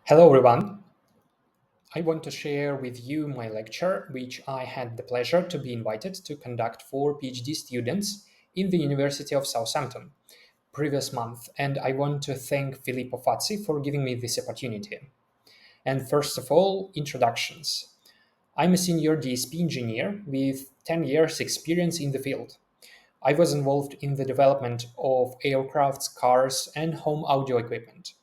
Hello, everyone. I want to share with you my lecture, which I had the pleasure to be invited to conduct for PhD students in the University of Southampton previous month, and I want to thank Filippo Fazzi for giving me this opportunity. And first of all, introductions. I'm a senior DSP engineer with 10 years experience in the field. I was involved in the development of aircrafts, cars, and home audio equipment.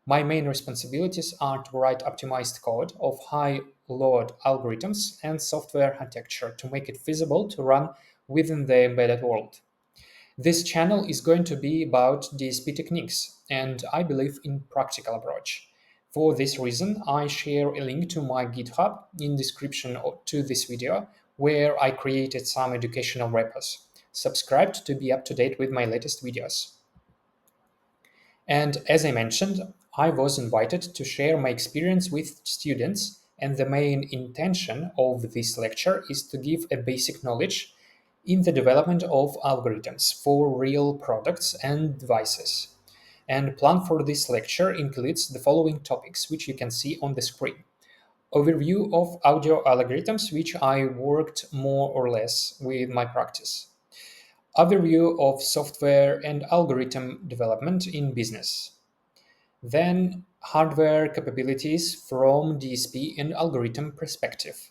My main responsibilities are to write optimized code of high load algorithms and software architecture to make it feasible to run within the embedded world. This channel is going to be about DSP techniques, and I believe in practical approach. For this reason, I share a link to my GitHub in description to this video, where I created some educational repos. Subscribe to be up to date with my latest videos. And as I mentioned, I was invited to share my experience with students, and the main intention of this lecture is to give a basic knowledge in the development of algorithms for real products and devices. And plan for this lecture includes the following topics, which you can see on the screen. Overview of audio algorithms, which I worked more or less with my practice. Overview of software and algorithm development in business. Then hardware capabilities from DSP and algorithm perspective.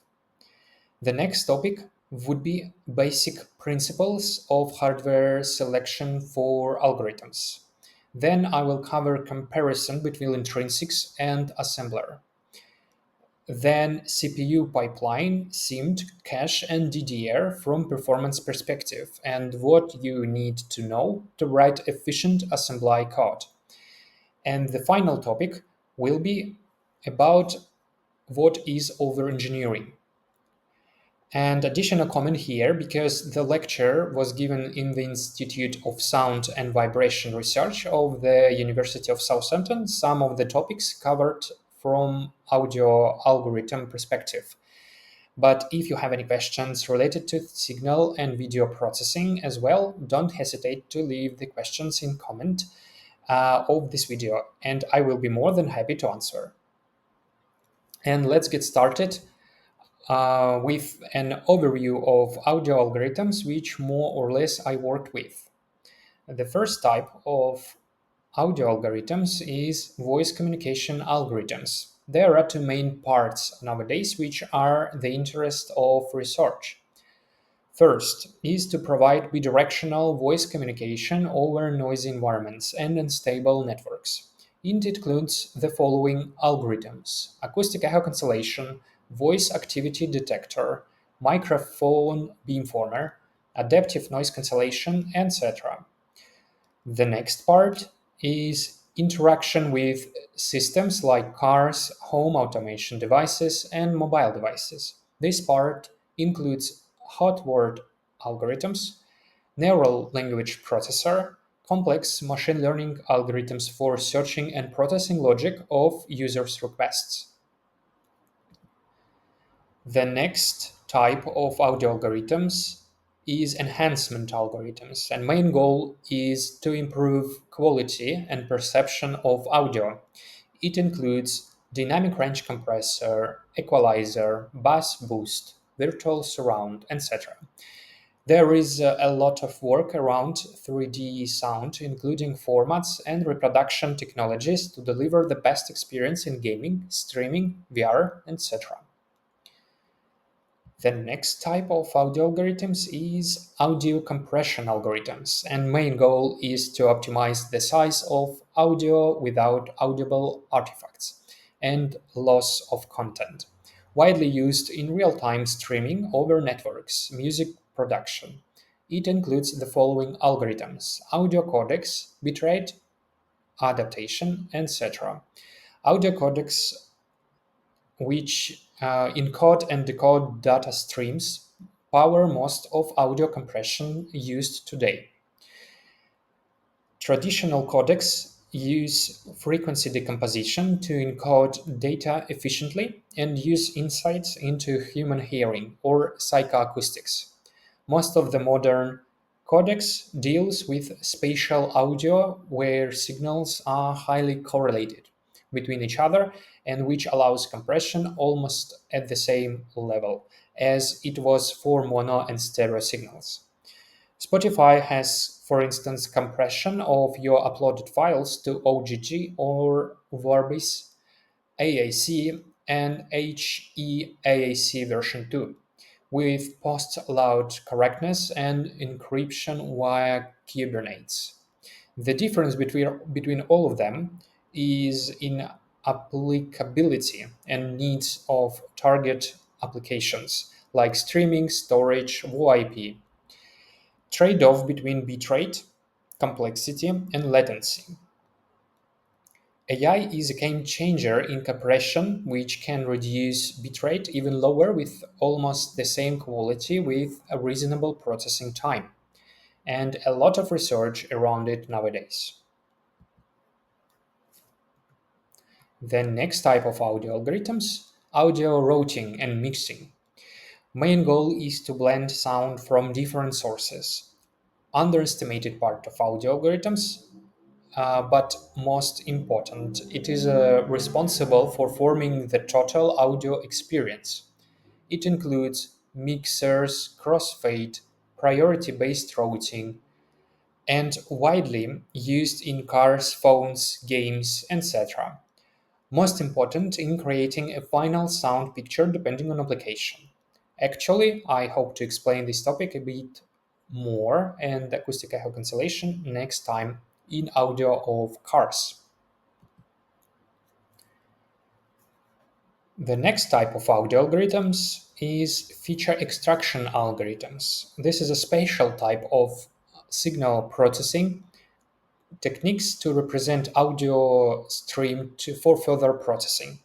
The next topic would be basic principles of hardware selection for algorithms. Then I will cover comparison between intrinsics and assembler. Then CPU pipeline, SIMD, cache, and DDR from performance perspective, and what you need to know to write efficient assembly code. And the final topic will be about what is over-engineering. And additional comment here, because the lecture was given in the Institute of Sound and Vibration Research of the University of Southampton, some of the topics covered from audio algorithm perspective. But if you have any questions related to signal and video processing as well, don't hesitate to leave the questions in comment of this video, and I will be more than happy to answer. And let's get started with an overview of audio algorithms, which more or less I worked with. The first type of audio algorithms is voice communication algorithms. There are two main parts nowadays which are the interest of research. First is to provide bidirectional voice communication over noisy environments and unstable networks. It includes the following algorithms: acoustic echo cancellation, voice activity detector, microphone beamformer, adaptive noise cancellation, etc. The next part is interaction with systems like cars, home automation devices, and mobile devices. This part includes hot word algorithms, neural language processor, complex machine learning algorithms for searching and processing logic of users' requests. The next type of audio algorithms is enhancement algorithms, and main goal is to improve quality and perception of audio. It includes dynamic range compressor, equalizer, bass boost, virtual surround, etc. There is a lot of work around 3D sound, including formats and reproduction technologies to deliver the best experience in gaming, streaming, VR, etc. The next type of audio algorithms is audio compression algorithms, and main goal is to optimize the size of audio without audible artifacts and loss of content. Widely used in real-time streaming over networks, music production. It includes the following algorithms: audio codecs, bitrate, adaptation, etc. Audio codecs, which encode and decode data streams, power most of audio compression used today. Traditional codecs use frequency decomposition to encode data efficiently and use insights into human hearing or psychoacoustics. Most of the modern codecs deals with spatial audio where signals are highly correlated. between each other and which allows compression almost at the same level as it was for mono and stereo signals. Spotify has, for instance, compression of your uploaded files to OGG or Vorbis AAC and HEAAC version 2 with post-load correctness and encryption via Kubernetes. The difference between all of them is in applicability and needs of target applications like streaming, storage, VoIP, trade-off between bitrate, complexity, and latency. AI is a game changer in compression, which can reduce bitrate even lower with almost the same quality with a reasonable processing time, and a lot of research around it nowadays. The next type of audio algorithms, audio routing and mixing. Main goal is to blend sound from different sources. Underestimated part of audio algorithms, but most important, it is responsible for forming the total audio experience. It includes mixers, crossfade, priority-based routing, and widely used in cars, phones, games, etc. Most important in creating a final sound picture depending on application. Actually, I hope to explain this topic a bit more and acoustic echo cancellation next time in audio of cars. The next type of audio algorithms is feature extraction algorithms. This is a spatial type of signal processing techniques to represent audio stream for further processing.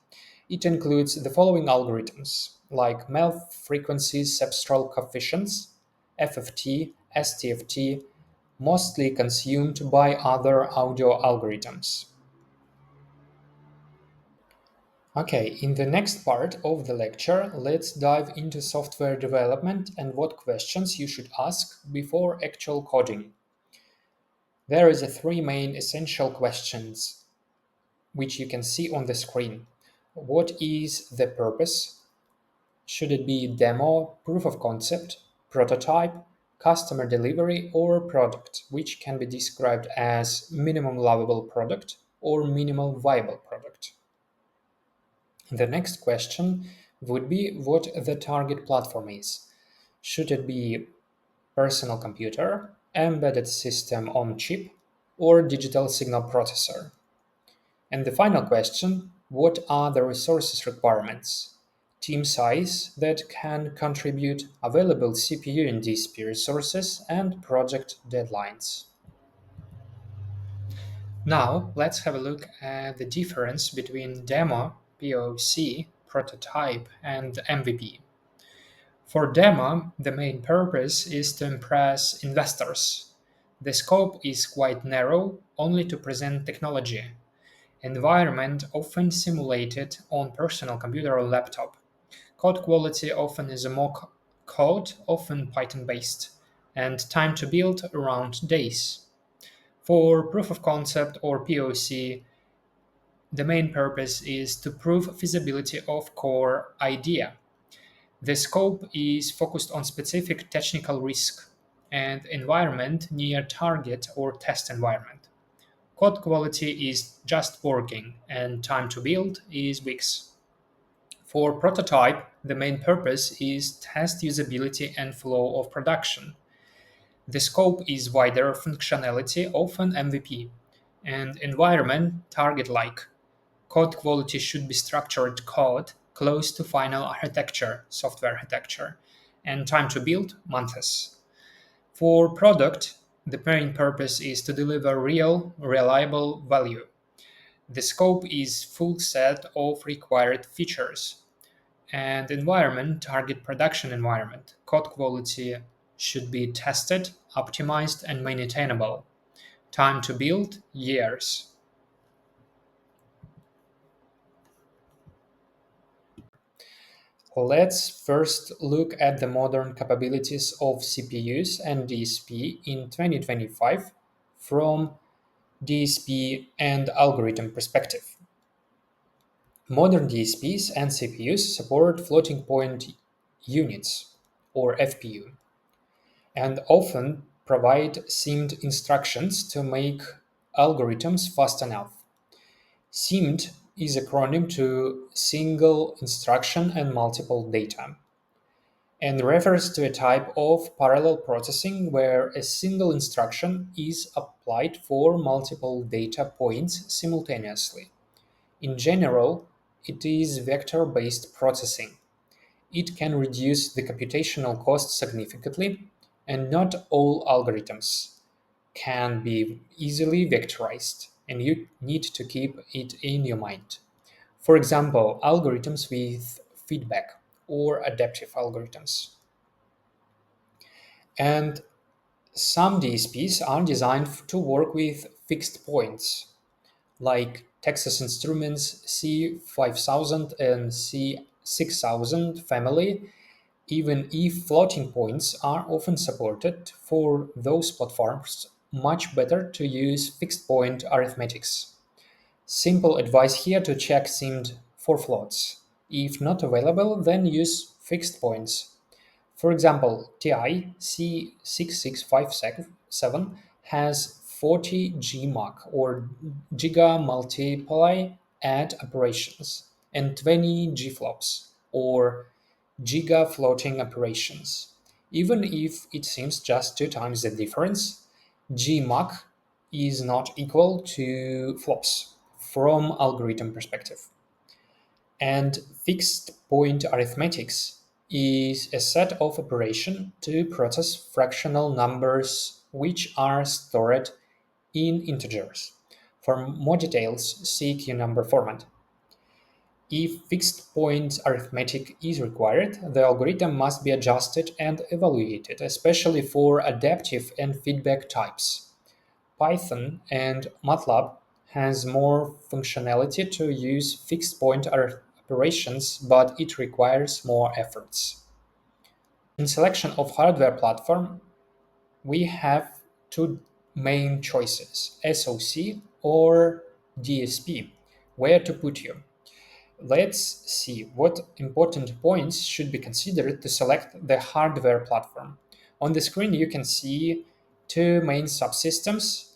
It includes the following algorithms like MELF frequencies, substral coefficients, FFT, STFT, mostly consumed by other audio algorithms. Okay, in the next part of the lecture, let's dive into software development and what questions you should ask before actual coding. There is a three main essential questions which you can see on the screen. What is the purpose? Should it be demo, proof of concept, prototype, customer delivery, or product, which can be described as minimum lovable product or minimal viable product? The next question would be what the target platform is. Should it be personal computer, embedded system on chip, or digital signal processor? And the final question, what are the resources requirements? Team size that can contribute, available CPU and DSP resources, and project deadlines. Now, let's have a look at the difference between demo, POC, prototype, and MVP. For demo, the main purpose is to impress investors. The scope is quite narrow, only to present technology. Environment often simulated on personal computer or laptop. Code quality often is a mock code, often Python-based, and time to build around days. For proof of concept or POC, the main purpose is to prove feasibility of core idea. The scope is focused on specific technical risk and environment near target or test environment. Code quality is just working and time to build is weeks. For prototype, the main purpose is test usability and flow of production. The scope is wider functionality, often MVP, and environment target-like. Code quality should be structured code close to final architecture, software architecture, and time to build months. For product, the main purpose is to deliver real, reliable value. The scope is full set of required features, and environment target production environment. Code quality should be tested, optimized, and maintainable. Time to build years. Let's first look at the modern capabilities of CPUs and DSP in 2025 from DSP and algorithm perspective. Modern DSPs and CPUs support floating point units, or FPU, and often provide seamed instructions to make algorithms fast enough. Seamed is acronym to single instruction and multiple data, and refers to a type of parallel processing where a single instruction is applied for multiple data points simultaneously. In general, it is vector-based processing. It can reduce the computational cost significantly, and not all algorithms can be easily vectorized, and you need to keep it in your mind. For example, algorithms with feedback or adaptive algorithms. And some DSPs are designed to work with fixed points, like Texas Instruments C5000 and C6000 family, even if floating points are often supported for those platforms, much better to use fixed point arithmetics. Simple advice here to check seamed for floats. If not available, then use fixed points. For example, TI C6657 has 40 GMAC or Giga Multiply Add operations and 20 GFlops or Giga Floating operations. Even if it seems just two times the difference, GMAC is not equal to flops from algorithm perspective. And fixed point arithmetics is a set of operations to process fractional numbers which are stored in integers. For more details, see Q number format. If fixed point arithmetic is required, the algorithm must be adjusted and evaluated, especially for adaptive and feedback types. Python and MATLAB has more functionality to use fixed point operations, but it requires more efforts. In selection of hardware platform, we have two main choices, SoC or DSP, where to put you. Let's see what important points should be considered to select the hardware platform. On the screen, you can see two main subsystems.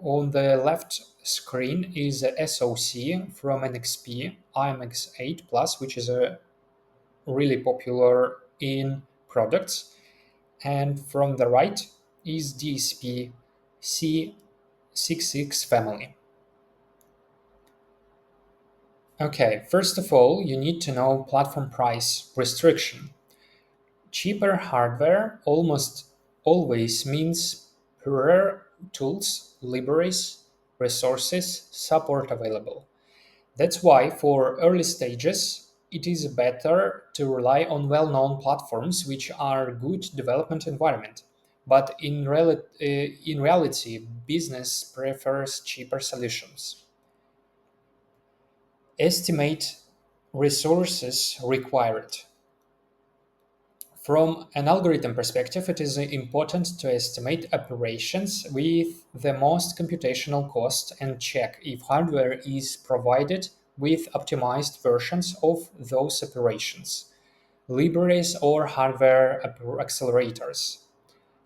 On the left screen is a SoC from NXP IMX8 Plus, which is a really popular in products. And from the right is DSP C66 family. Okay, first of all, you need to know platform price restriction. Cheaper hardware almost always means poorer tools, libraries, resources, support available. That's why for early stages, it is better to rely on well-known platforms which are good development environment. But in reality, business prefers cheaper solutions. Estimate resources required. From an algorithm perspective, it is important to estimate operations with the most computational cost and check if hardware is provided with optimized versions of those operations, libraries or hardware accelerators.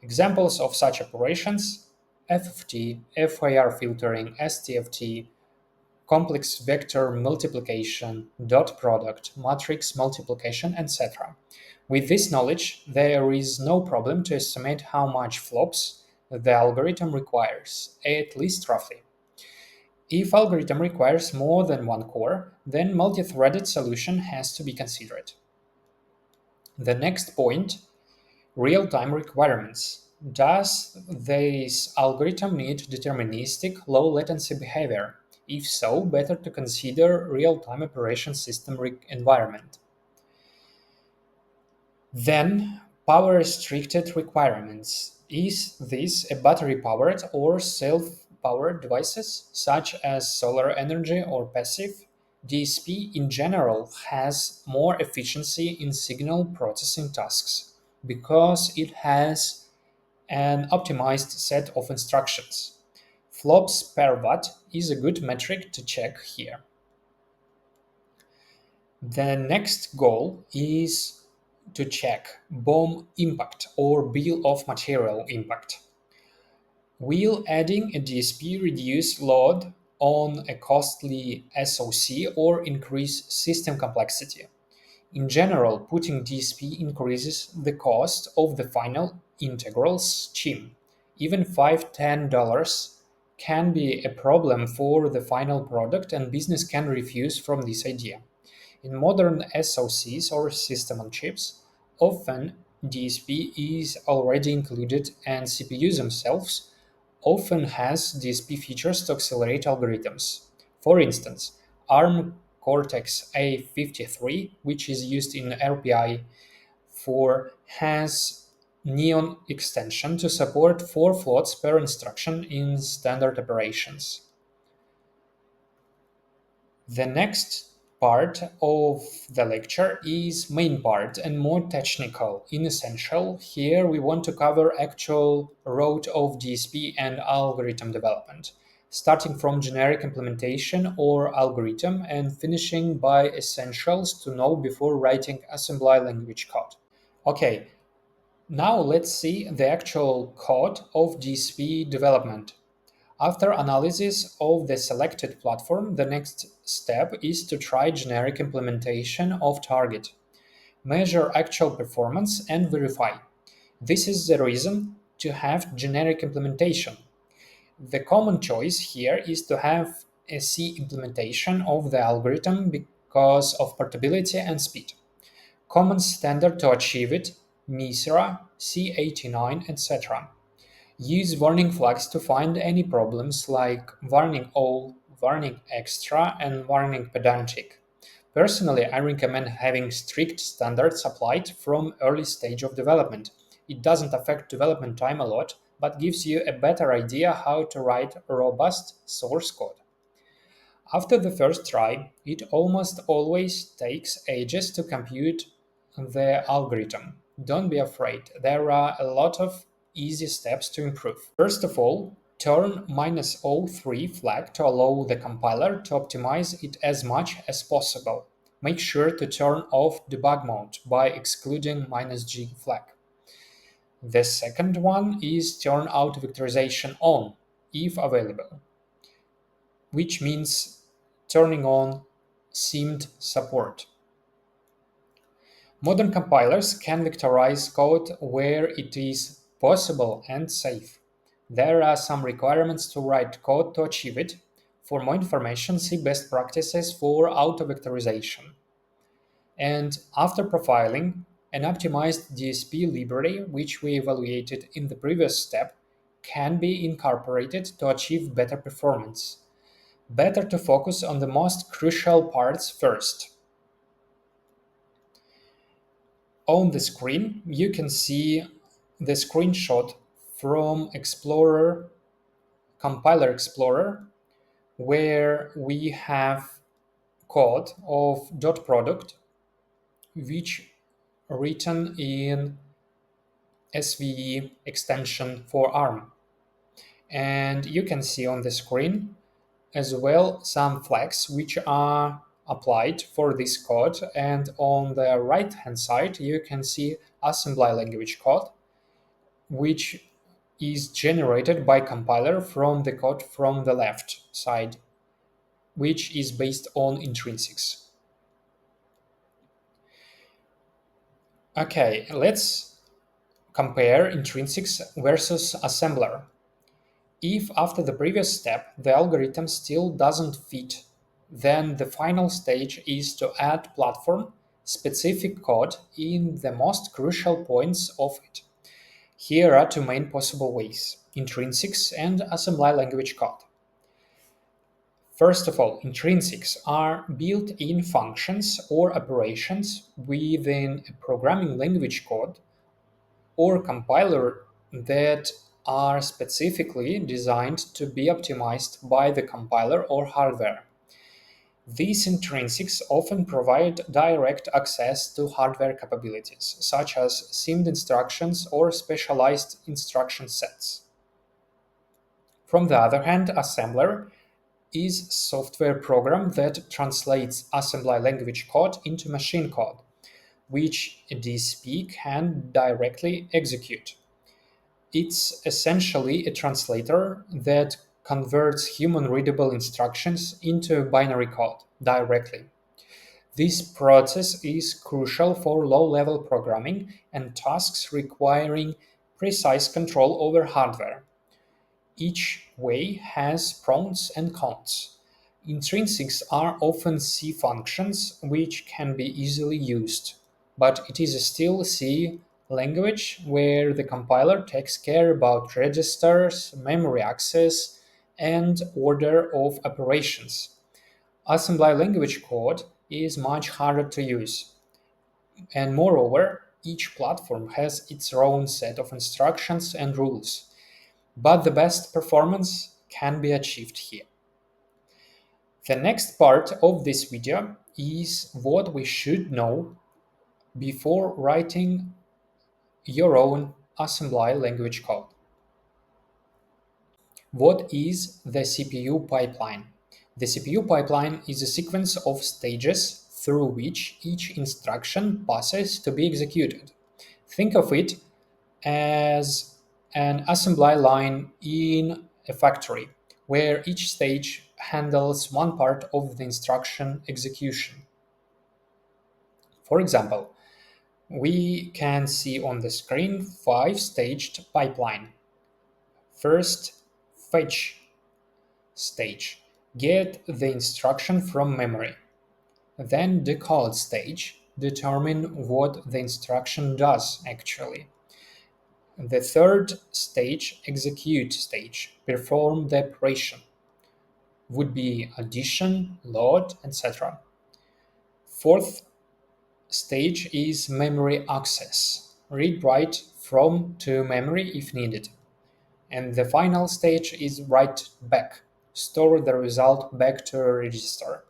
Examples of such operations: FFT, FIR filtering, STFT, complex vector multiplication, dot product, matrix multiplication, etc. With this knowledge, there is no problem to estimate how much flops the algorithm requires, at least roughly. If algorithm requires more than one core, then multi-threaded solution has to be considered. The next point, real-time requirements. Does this algorithm need deterministic low-latency behavior? If so, better to consider real-time operation system environment. Then, power-restricted requirements. Is this a battery-powered or self-powered devices, such as solar energy or passive? DSP in general has more efficiency in signal processing tasks because it has an optimized set of instructions. Flops per watt is a good metric to check here. The next goal is to check BOM impact or bill of material impact. Will adding a DSP reduce load on a costly SoC or increase system complexity? In general, putting DSP increases the cost of the final integrals chip. Even $5–10 can be a problem for the final product, and business can refuse from this idea. In modern SoCs or system on chips, often DSP is already included, and CPUs themselves often has DSP features to accelerate algorithms. For instance, ARM Cortex A53, which is used in RPI 4, has Neon extension to support 4 floats per instruction in standard operations. The next part of the lecture is main part and more technical. In essential, here we want to cover actual road of DSP and algorithm development, starting from generic implementation or algorithm and finishing by essentials to know before writing assembly language code. Okay, now let's see the actual code of DSP development. After analysis of the selected platform, the next step is to try generic implementation of target, measure actual performance, and verify. This is the reason to have generic implementation. The common choice here is to have a C implementation of the algorithm because of portability and speed. Common standard to achieve it, MISRA, C89, etc. Use warning flags to find any problems like warning all, warning extra, and warning pedantic. Personally, I recommend having strict standards applied from early stage of development. It doesn't affect development time a lot, but gives you a better idea how to write robust source code. After the first try, it almost always takes ages to compute the algorithm. Don't be afraid, there are a lot of easy steps to improve. First of all, turn -03 flag to allow the compiler to optimize it as much as possible. Make sure to turn off debug mode by excluding -G flag. The second one is turn out vectorization on, if available, which means turning on SIMD support. Modern compilers can vectorize code where it is possible and safe. There are some requirements to write code to achieve it. For more information, see best practices for auto-vectorization. And after profiling, an optimized DSP library, which we evaluated in the previous step, can be incorporated to achieve better performance. Better to focus on the most crucial parts first. On the screen, you can see the screenshot from Explorer, Compiler Explorer, where we have code of .product, which written in SVE extension for ARM. And you can see on the screen as well some flags which are applied for this code, and on the right hand side you can see assembly language code which is generated by compiler from the code from the left side, which is based on intrinsics. Okay, let's compare intrinsics versus assembler. If after the previous step the algorithm still doesn't fit, then the final stage is to add platform-specific code in the most crucial points of it. Here are two main possible ways: intrinsics and assembly language code. First of all, intrinsics are built-in functions or operations within a programming language code or compiler that are specifically designed to be optimized by the compiler or hardware. These intrinsics often provide direct access to hardware capabilities, such as SIMD instructions or specialized instruction sets. From the other hand, assembler is software program that translates assembly language code into machine code, which a DSP can directly execute. It's essentially a translator that converts human-readable instructions into binary code directly. This process is crucial for low-level programming and tasks requiring precise control over hardware. Each way has pros and cons. Intrinsics are often C functions which can be easily used, but it is still C language where the compiler takes care about registers, memory access, and order of operations. Assembly language code is much harder to use, and moreover, each platform has its own set of instructions and rules, but the best performance can be achieved here. The next part of this video is what we should know before writing your own assembly language code. What is the CPU pipeline? The CPU pipeline is a sequence of stages through which each instruction passes to be executed. Think of it as an assembly line in a factory, where each stage handles one part of the instruction execution. For example, we can see on the screen 5-staged pipeline. First, fetch stage. Get the instruction from memory. Then decode stage. Determine what the instruction does actually. The third stage, execute stage, perform the operation. Would be addition, load, etc. Fourth stage is memory access. Read-write from to memory if needed. And the final stage is write back. Store the result back to a register.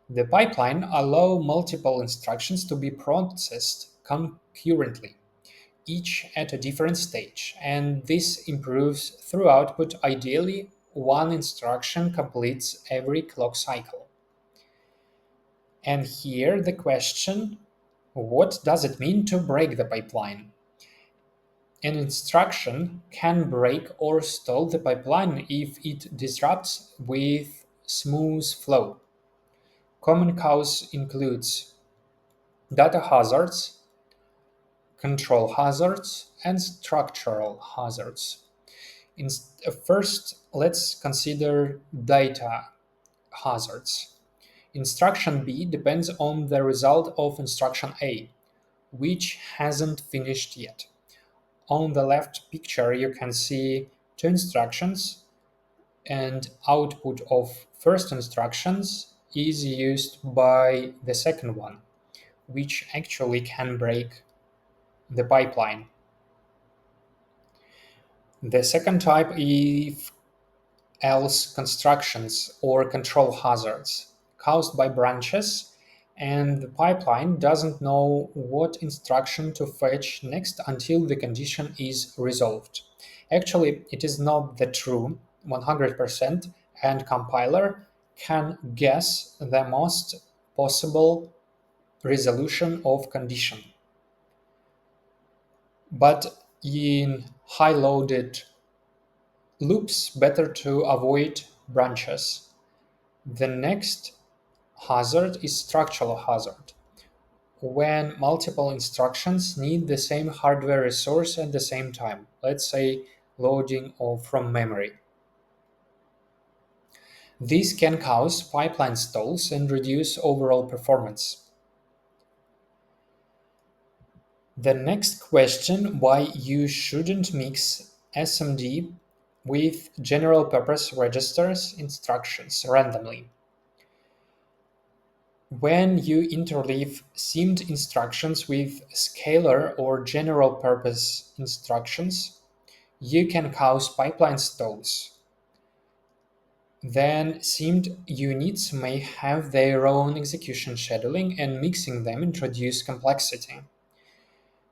The pipeline allows multiple instructions to be processed concurrently, each at a different stage, and this improves through output. Ideally, one instruction completes every clock cycle. And here the question, what does it mean to break the pipeline? An instruction can break or stall the pipeline if it disrupts with smooth flow. Common cause includes data hazards, control hazards, and structural hazards. First, let's consider data hazards. Instruction B depends on the result of instruction A, which hasn't finished yet. On the left picture, you can see two instructions, and output of first instructions is used by the second one, which actually can break the pipeline. The second type is else constructions or control hazards caused by branches, and the pipeline doesn't know what instruction to fetch next until the condition is resolved. Actually, it is not the true 100%, and compiler can guess the most possible resolution of condition. But in high-loaded loops, better to avoid branches. The next hazard is structural hazard, when multiple instructions need the same hardware resource at the same time, let's say loading from memory. This can cause pipeline stalls and reduce overall performance. The next question, why you shouldn't mix SMD with general purpose registers instructions randomly. When you interleave SIMD instructions with scalar or general purpose instructions, you can cause pipeline stalls. Then SIMD units may have their own execution scheduling, and mixing them introduce complexity.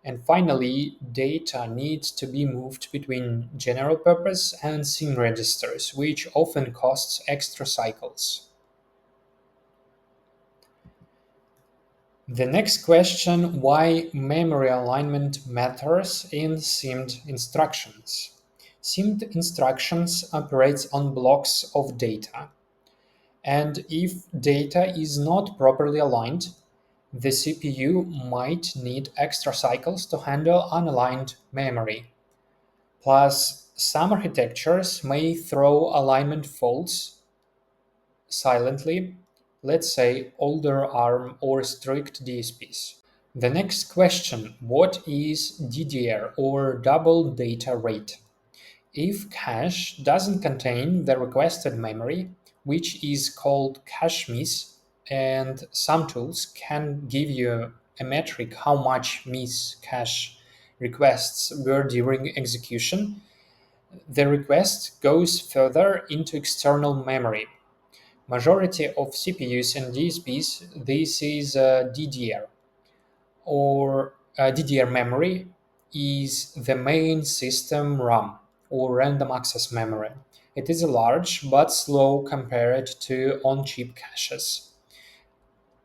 And finally, data needs to be moved between general purpose and scene registers, which often costs extra cycles. The next question, why memory alignment matters in SIMD instructions. SIMD instructions operates on blocks of data, and if data is not properly aligned, the CPU might need extra cycles to handle unaligned memory. Plus, some architectures may throw alignment faults silently, let's say older ARM or strict DSPs. The next question, what is DDR or double data rate? If cache doesn't contain the requested memory, which is called cache miss, and some tools can give you a metric how much miss cache requests were during execution, the request goes further into external memory. Majority of CPUs and DSPs, this is DDR, or DDR memory is the main system RAM or random access memory. It is large but slow compared to on-chip caches.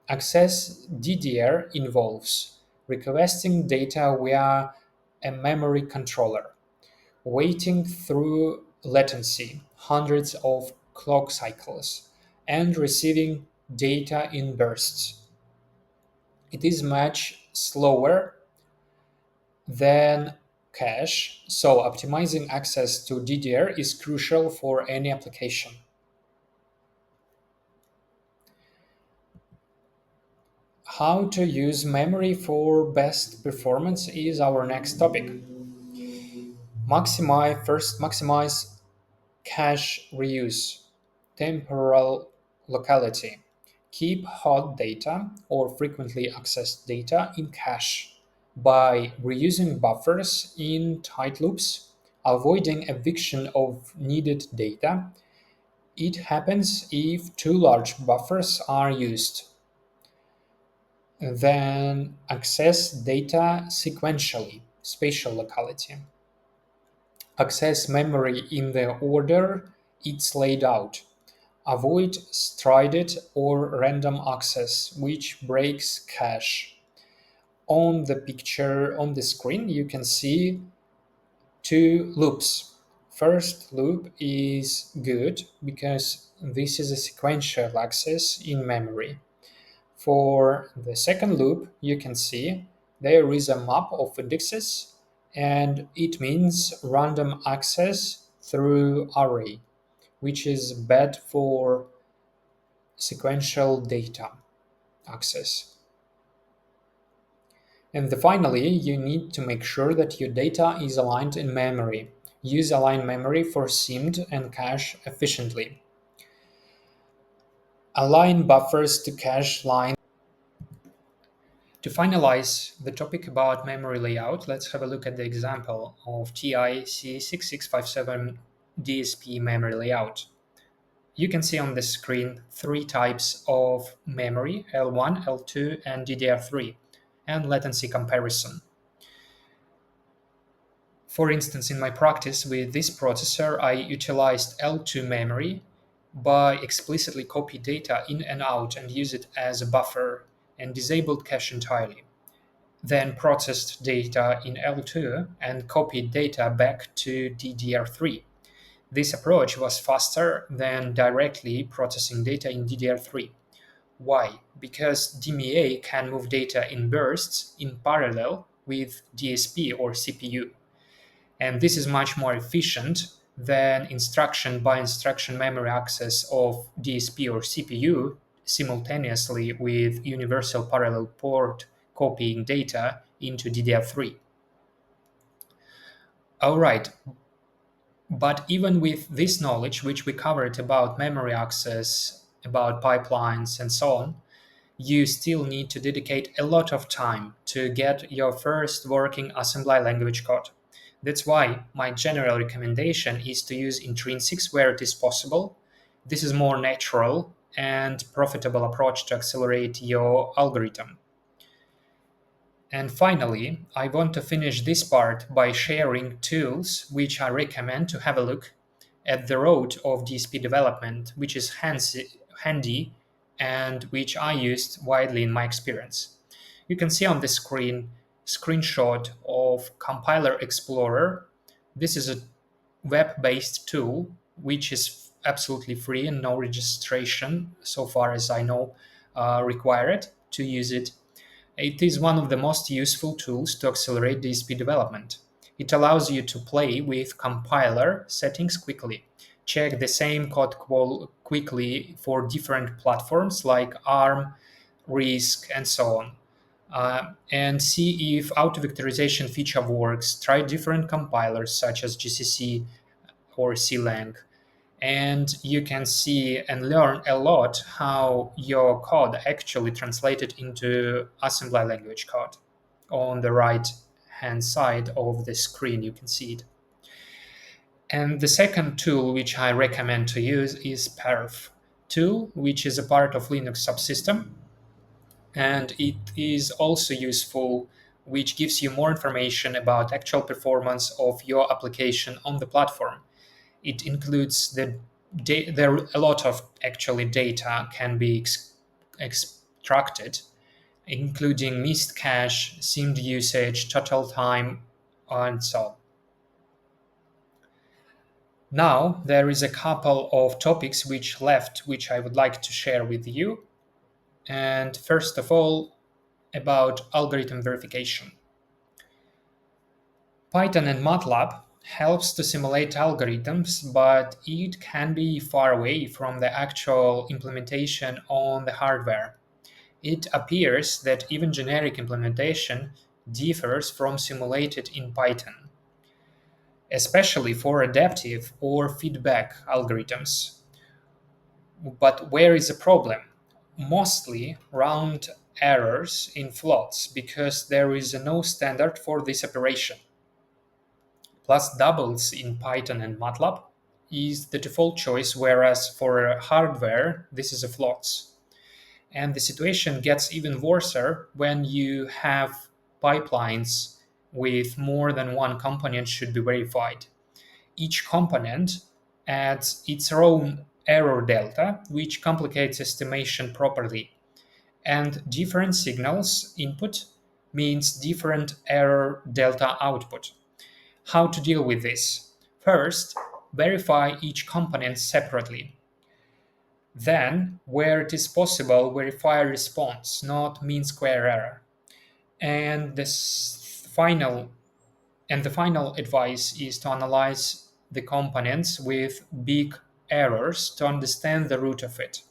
Access DDR involves requesting data via a memory controller, waiting through latency, hundreds of clock cycles, and receiving data in bursts. It is much slower than cache, so optimizing access to DDR is crucial for any application. How to use memory for best performance is our next topic. Maximize cache reuse, temporal locality. Keep hot data or frequently accessed data in cache by reusing buffers in tight loops, avoiding eviction of needed data. It happens if too large buffers are used. Then access data sequentially, spatial locality. Access memory in the order it's laid out. Avoid strided or random access, which breaks cache. On the picture on the screen, you can see two loops. First loop is good because this is a sequential access in memory. For the second loop, you can see there is a map of indexes and it means random access through array, which is bad for sequential data access. And finally, you need to make sure that your data is aligned in memory. Use aligned memory for SIMD and cache efficiently. Align buffers to cache lines. To finalize the topic about memory layout, let's have a look at the example of TI C6657 DSP memory layout. You can see on the screen three types of memory, L1, L2, and DDR3, and latency comparison. For instance, in my practice with this processor, I utilized L2 memory by explicitly copy data in and out and use it as a buffer and disabled cache entirely. Then processed data in L2 and copied data back to DDR3. This approach was faster than directly processing data in DDR3. Why? Because DMA can move data in bursts in parallel with DSP or CPU. And this is much more efficient than instruction by instruction memory access of DSP or CPU simultaneously with universal parallel port copying data into DDR3. All right, but even with this knowledge, which we covered about memory access, about pipelines, and so on, you still need to dedicate a lot of time to get your first working assembly language code. That's why my general recommendation is to use intrinsics where it is possible. This is more natural and profitable approach to accelerate your algorithm. And finally, I want to finish this part by sharing tools which I recommend to have a look at the road of DSP development, which is handy and which I used widely in my experience. You can see on the screen screenshot of Compiler Explorer. This is a web-based tool which is absolutely free and no registration, so far as I know, required to use it. It is one of the most useful tools to accelerate DSP development. It allows you to play with compiler settings quickly, check the same code quickly for different platforms like ARM, RISC, and so on, and see if auto-vectorization feature works. Try different compilers such as GCC or CLang, and you can see and learn a lot how your code actually translated into assembly language code. On the right hand side of the screen you can see it. And the second tool which I recommend to use is perf tool, which is a part of Linux subsystem, and it is also useful, which gives you more information about actual performance of your application on the platform. It includes there are a lot of actually data can be extracted, including missed cache, simd usage, total time, and so on. Now there is a couple of topics which left, which I would like to share with you. And first of all, about algorithm verification. Python and MATLAB helps to simulate algorithms, but it can be far away from the actual implementation on the hardware. It appears that even generic implementation differs from simulated in Python, especially for adaptive or feedback algorithms. But where is the problem? Mostly round errors in floats because there is no standard for this operation. Plus doubles in Python and MATLAB is the default choice, whereas for hardware, this is a floats. And the situation gets even worse when you have pipelines with more than one component should be verified. Each component adds its own error delta, which complicates estimation properly. And different signals input means different error delta output. How to deal with this? First, verify each component separately. Then, where it is possible, verify response, not mean square error. And the final advice is to analyze the components with big errors to understand the root of it.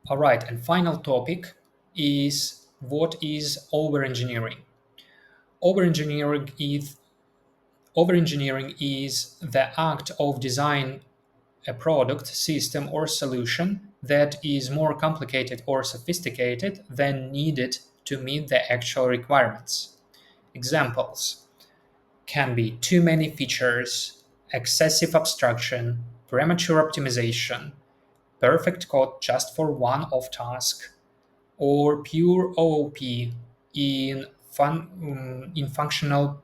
All right, and final topic is what is over-engineering. Over-engineering is the act of designing a product, system, or solution that is more complicated or sophisticated than needed to meet the actual requirements. Examples can be too many features, excessive abstraction, premature optimization, perfect code just for one-off task, or pure OOP in functional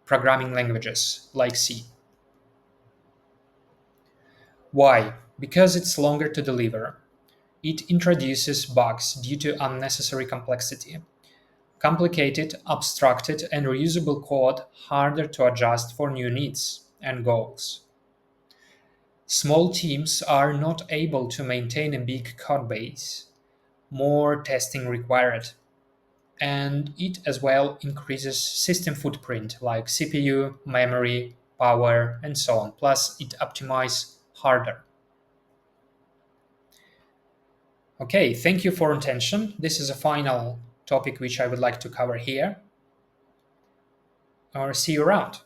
programming languages like C. Why? Because it's longer to deliver. It introduces bugs due to unnecessary complexity. Complicated, abstracted, and reusable code harder to adjust for new needs and goals. Small teams are not able to maintain a big code base. More testing required. And it as well increases system footprint like CPU, memory, power, and so on. Plus, it optimizes harder. Okay, thank you for attention. This is a final topic which I would like to cover here. Or see you around.